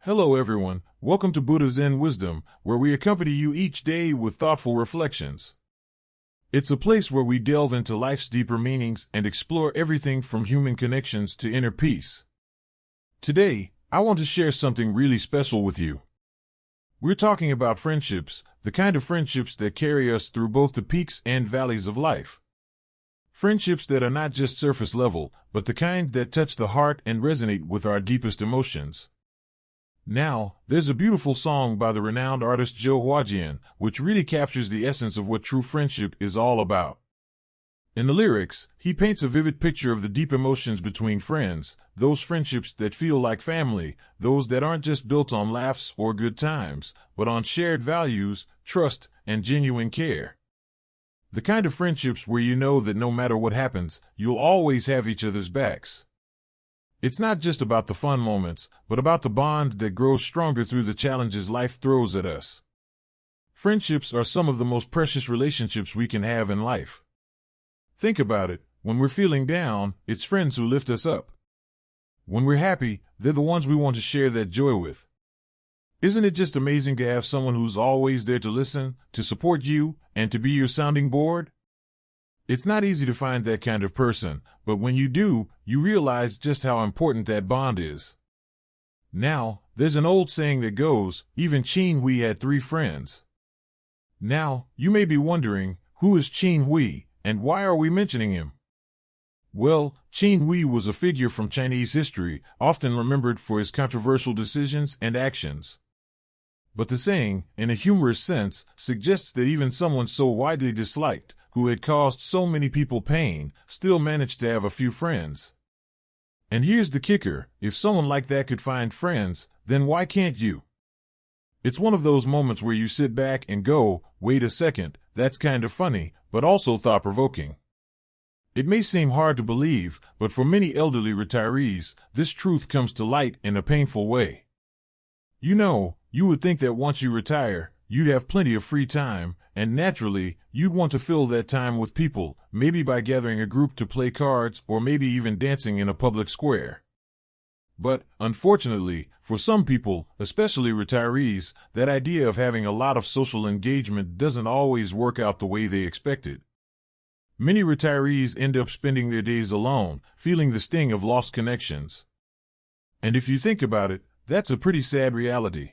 Hello everyone, welcome to Buddha Zen Wisdom, where we accompany you each day with thoughtful reflections. It's a place where we delve into life's deeper meanings and explore everything from human connections to inner peace. Today, I want to share something really special with you. We're talking about friendships, the kind of friendships that carry us through both the peaks and valleys of life. Friendships that are not just surface level, but the kind that touch the heart and resonate with our deepest emotions. Now, there's a beautiful song by the renowned artist Joe Huajian, which really captures the essence of what true friendship is all about. In the lyrics, he paints a vivid picture of the deep emotions between friends, those friendships that feel like family, those that aren't just built on laughs or good times, but on shared values, trust, and genuine care. The kind of friendships where you know that no matter what happens, you'll always have each other's backs. It's not just about the fun moments, but about the bond that grows stronger through the challenges life throws at us. Friendships are some of the most precious relationships we can have in life. Think about it, when we're feeling down, it's friends who lift us up. When we're happy, they're the ones we want to share that joy with. Isn't it just amazing to have someone who's always there to listen, to support you, and to be your sounding board? It's not easy to find that kind of person, but when you do, you realize just how important that bond is. Now, there's an old saying that goes, even Qin Hui had 3 friends. Now, you may be wondering, who is Qin Hui, and why are we mentioning him? Well, Qin Hui was a figure from Chinese history, often remembered for his controversial decisions and actions. But the saying, in a humorous sense, suggests that even someone so widely disliked, who had caused so many people pain, still managed to have a few friends. And here's the kicker, if someone like that could find friends, then why can't you? It's one of those moments where you sit back and go, wait a second, that's kind of funny, but also thought-provoking. It may seem hard to believe, but for many elderly retirees, this truth comes to light in a painful way. You know, you would think that once you retire, you'd have plenty of free time, and naturally, you'd want to fill that time with people, maybe by gathering a group to play cards or maybe even dancing in a public square. But, unfortunately, for some people, especially retirees, that idea of having a lot of social engagement doesn't always work out the way they expected. Many retirees end up spending their days alone, feeling the sting of lost connections. And if you think about it, that's a pretty sad reality.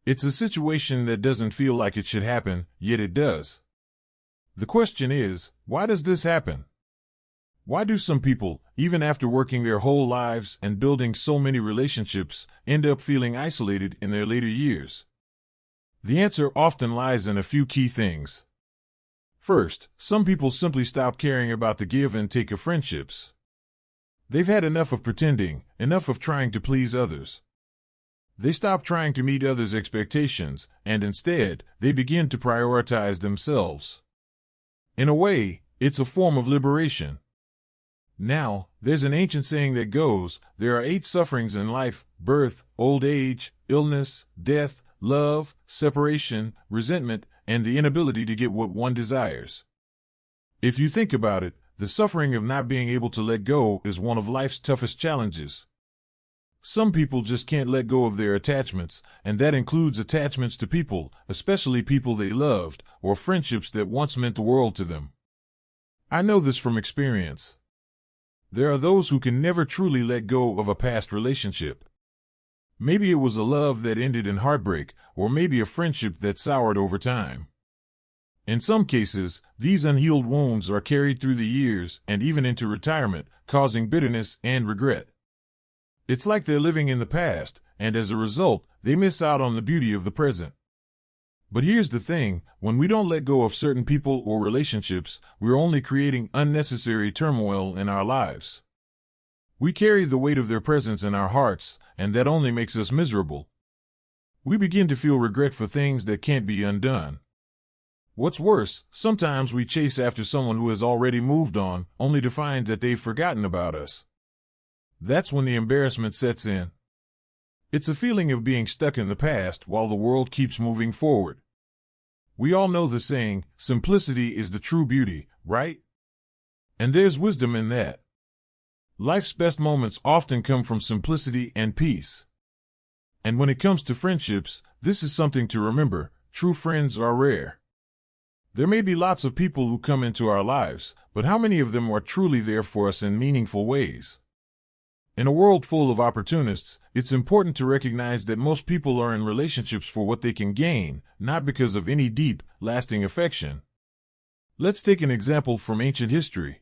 It's a situation that doesn't feel like it should happen, yet it does. The question is, why does this happen? Why do some people, even after working their whole lives and building so many relationships, end up feeling isolated in their later years? The answer often lies in a few key things. First, some people simply stop caring about the give and take of friendships. They've had enough of pretending, enough of trying to please others. They stop trying to meet others' expectations, and instead, they begin to prioritize themselves. In a way, it's a form of liberation. Now, there's an ancient saying that goes, there are 8 sufferings in life: birth, old age, illness, death, love, separation, resentment, and the inability to get what one desires. If you think about it, the suffering of not being able to let go is one of life's toughest challenges. Some people just can't let go of their attachments, and that includes attachments to people, especially people they loved, or friendships that once meant the world to them. I know this from experience. There are those who can never truly let go of a past relationship. Maybe it was a love that ended in heartbreak, or maybe a friendship that soured over time. In some cases, these unhealed wounds are carried through the years and even into retirement, causing bitterness and regret. It's like they're living in the past, and as a result, they miss out on the beauty of the present. But here's the thing, when we don't let go of certain people or relationships, we're only creating unnecessary turmoil in our lives. We carry the weight of their presence in our hearts, and that only makes us miserable. We begin to feel regret for things that can't be undone. What's worse, sometimes we chase after someone who has already moved on, only to find that they've forgotten about us. That's when the embarrassment sets in. It's a feeling of being stuck in the past while the world keeps moving forward. We all know the saying, simplicity is the true beauty, right? And there's wisdom in that. Life's best moments often come from simplicity and peace. And when it comes to friendships, this is something to remember. True friends are rare. There may be lots of people who come into our lives, but how many of them are truly there for us in meaningful ways? In a world full of opportunists, it's important to recognize that most people are in relationships for what they can gain, not because of any deep, lasting affection. Let's take an example from ancient history.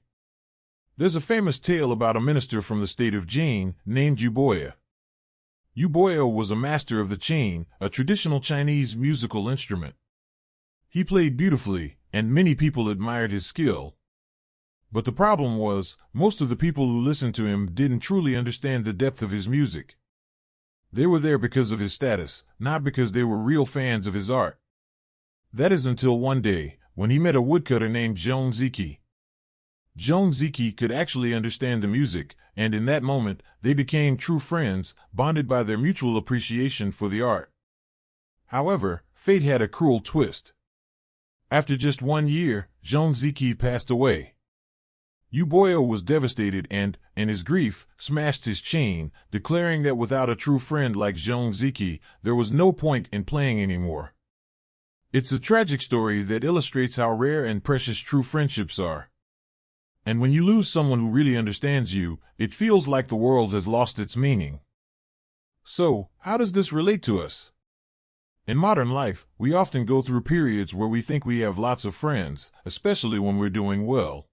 There's a famous tale about a minister from the state of Jin named Yuboya. Yuboya was a master of the chain, a traditional Chinese musical instrument. He played beautifully, and many people admired his skill. But the problem was, most of the people who listened to him didn't truly understand the depth of his music. They were there because of his status, not because they were real fans of his art. That is until one day, when he met a woodcutter named Zhong Ziki. Zhong Ziki could actually understand the music, and in that moment, they became true friends, bonded by their mutual appreciation for the art. However, fate had a cruel twist. After just 1 year, Zhong Ziki passed away. Yuboya was devastated and, in his grief, smashed his chain, declaring that without a true friend like Zhong Ziki, there was no point in playing anymore. It's a tragic story that illustrates how rare and precious true friendships are. And when you lose someone who really understands you, it feels like the world has lost its meaning. So, how does this relate to us? In modern life, we often go through periods where we think we have lots of friends, especially when we're doing well.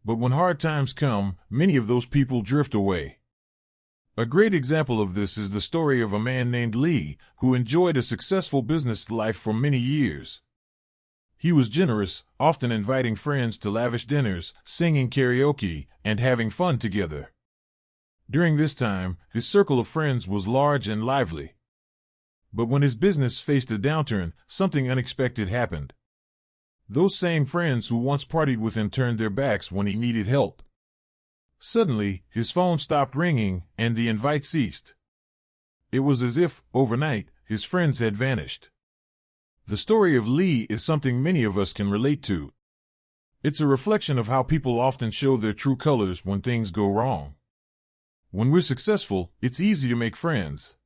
But when hard times come, many of those people drift away. A great example of this is the story of a man named Li, who enjoyed a successful business life for many years. He was generous, often inviting friends to lavish dinners, singing karaoke, and having fun together. During this time, his circle of friends was large and lively. But when his business faced a downturn, something unexpected happened. Those same friends who once partied with him turned their backs when he needed help. Suddenly, his phone stopped ringing, and the invite ceased. It was as if, overnight, his friends had vanished. The story of Li is something many of us can relate to. It's a reflection of how people often show their true colors when things go wrong. When we're successful, it's easy to make friends.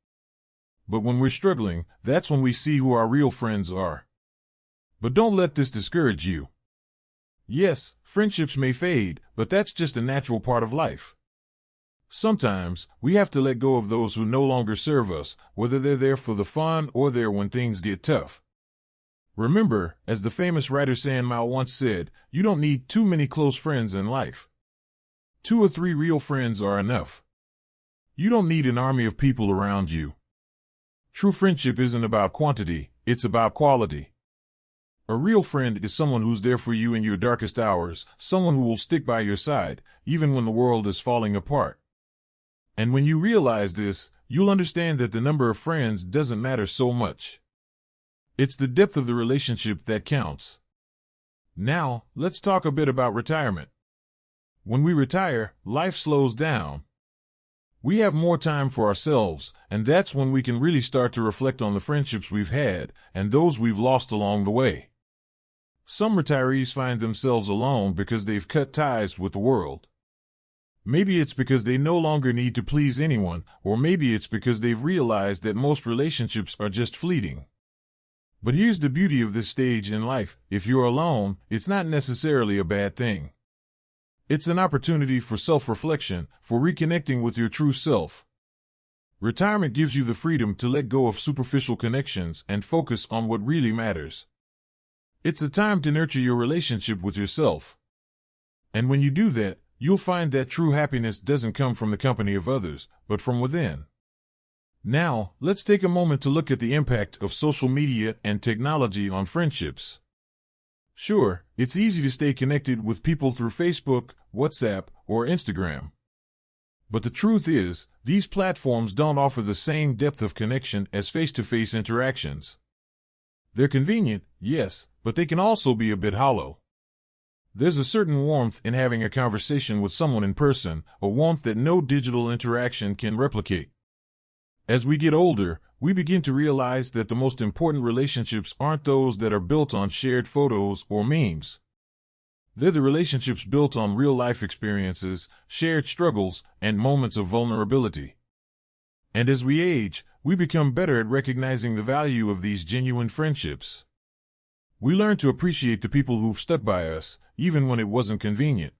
But when we're struggling, that's when we see who our real friends are. But don't let this discourage you. Yes, friendships may fade, but that's just a natural part of life. Sometimes, we have to let go of those who no longer serve us, whether they're there for the fun or there when things get tough. Remember, as the famous writer San Mao once said, you don't need too many close friends in life. 2 or 3 real friends are enough. You don't need an army of people around you. True friendship isn't about quantity, it's about quality. A real friend is someone who's there for you in your darkest hours, someone who will stick by your side, even when the world is falling apart. And when you realize this, you'll understand that the number of friends doesn't matter so much. It's the depth of the relationship that counts. Now, let's talk a bit about retirement. When we retire, life slows down. We have more time for ourselves, and that's when we can really start to reflect on the friendships we've had and those we've lost along the way. Some retirees find themselves alone because they've cut ties with the world. Maybe it's because they no longer need to please anyone, or maybe it's because they've realized that most relationships are just fleeting. But here's the beauty of this stage in life: if you're alone, it's not necessarily a bad thing. It's an opportunity for self-reflection, for reconnecting with your true self. Retirement gives you the freedom to let go of superficial connections and focus on what really matters. It's a time to nurture your relationship with yourself. And when you do that, you'll find that true happiness doesn't come from the company of others, but from within. Now, let's take a moment to look at the impact of social media and technology on friendships. Sure, it's easy to stay connected with people through Facebook, WhatsApp, or Instagram. But the truth is, these platforms don't offer the same depth of connection as face-to-face interactions. They're convenient, yes, but they can also be a bit hollow. There's a certain warmth in having a conversation with someone in person, a warmth that no digital interaction can replicate. As we get older, we begin to realize that the most important relationships aren't those that are built on shared photos or memes. They're the relationships built on real-life experiences, shared struggles, and moments of vulnerability. And as we age, we become better at recognizing the value of these genuine friendships. We learn to appreciate the people who've stuck by us, even when it wasn't convenient.